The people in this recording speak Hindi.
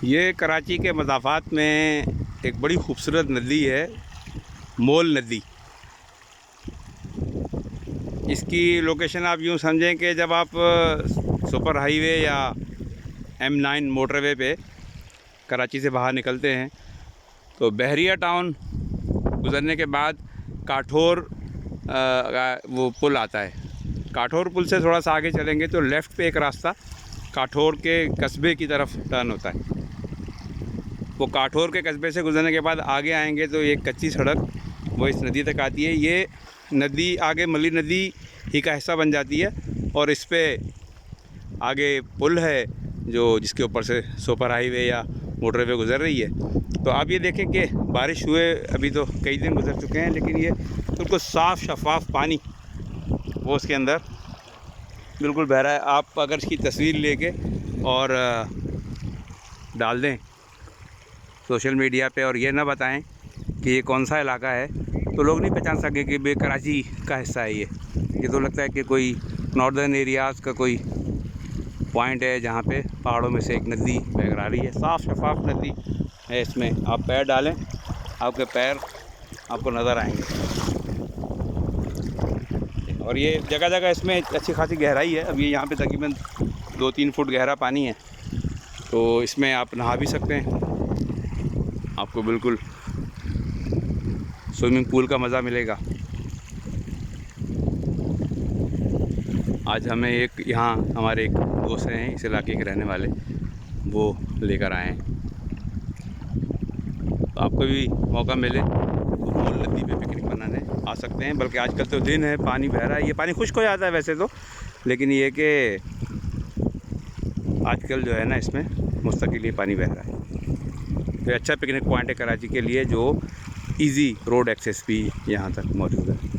ये कराची के मज़ाफ़ात में एक बड़ी खूबसूरत नदी है, मोल नदी। इसकी लोकेशन आप यूँ समझें कि जब आप सुपर हाईवे या M9 मोटरवे पे कराची से बाहर निकलते हैं तो बहरिया टाउन गुज़रने के बाद काठोर वो पुल आता है। काठोर पुल से थोड़ा सा आगे चलेंगे तो लेफ़्ट पे एक रास्ता काठोर के कस्बे की तरफ टर्न होता है। वो काठोर के कस्बे से गुज़रने के बाद आगे आएंगे तो एक कच्ची सड़क वो इस नदी तक आती है। ये नदी आगे मली नदी ही का हिस्सा बन जाती है और इस पे आगे पुल है जो जिसके ऊपर से सुपर हाईवे या मोटरवे गुज़र रही है। तो आप ये देखें कि बारिश हुए अभी तो कई दिन गुज़र चुके हैं, लेकिन ये बिल्कुल साफ़ शफाफ पानी वो उसके अंदर बिल्कुल बह रहा है। आप अगर इसकी तस्वीर लेके और डाल दें सोशल मीडिया पे और ये ना बताएं कि ये कौन सा इलाका है तो लोग नहीं पहचान सके कि बे कराची का हिस्सा है। ये तो लगता है कि कोई नॉर्दर्न एरियाज़ का कोई पॉइंट है जहाँ पे पहाड़ों में से एक नदी बह रही है। साफ़ शफाफ नदी है। इसमें आप पैर डालें, आपके पैर आपको नज़र आएंगे। और ये जगह जगह इसमें अच्छी खासी गहराई है। अब ये यहाँ पे तकरीबन 2-3 फुट गहरा पानी है, तो इसमें आप नहा भी सकते हैं। आपको बिल्कुल स्विमिंग पूल का मज़ा मिलेगा। आज हमें एक यहाँ हमारे एक दोस्त हैं इस इलाके के रहने वाले, वो लेकर आए हैं। तो आपको भी मौका मिले तो मोल नदी पे पिकनिक मनाने आ सकते हैं। बल्कि आजकल तो दिन है, पानी बह रहा है। ये पानी खुश्क हो जाता है वैसे तो, लेकिन ये कि आजकल जो है ना इसमें मुस्तकिल ही पानी बह रहा है। तो अच्छा पिकनिक पॉइंट है कराची के लिए, जो इजी रोड एक्सेस भी यहाँ तक मौजूद है।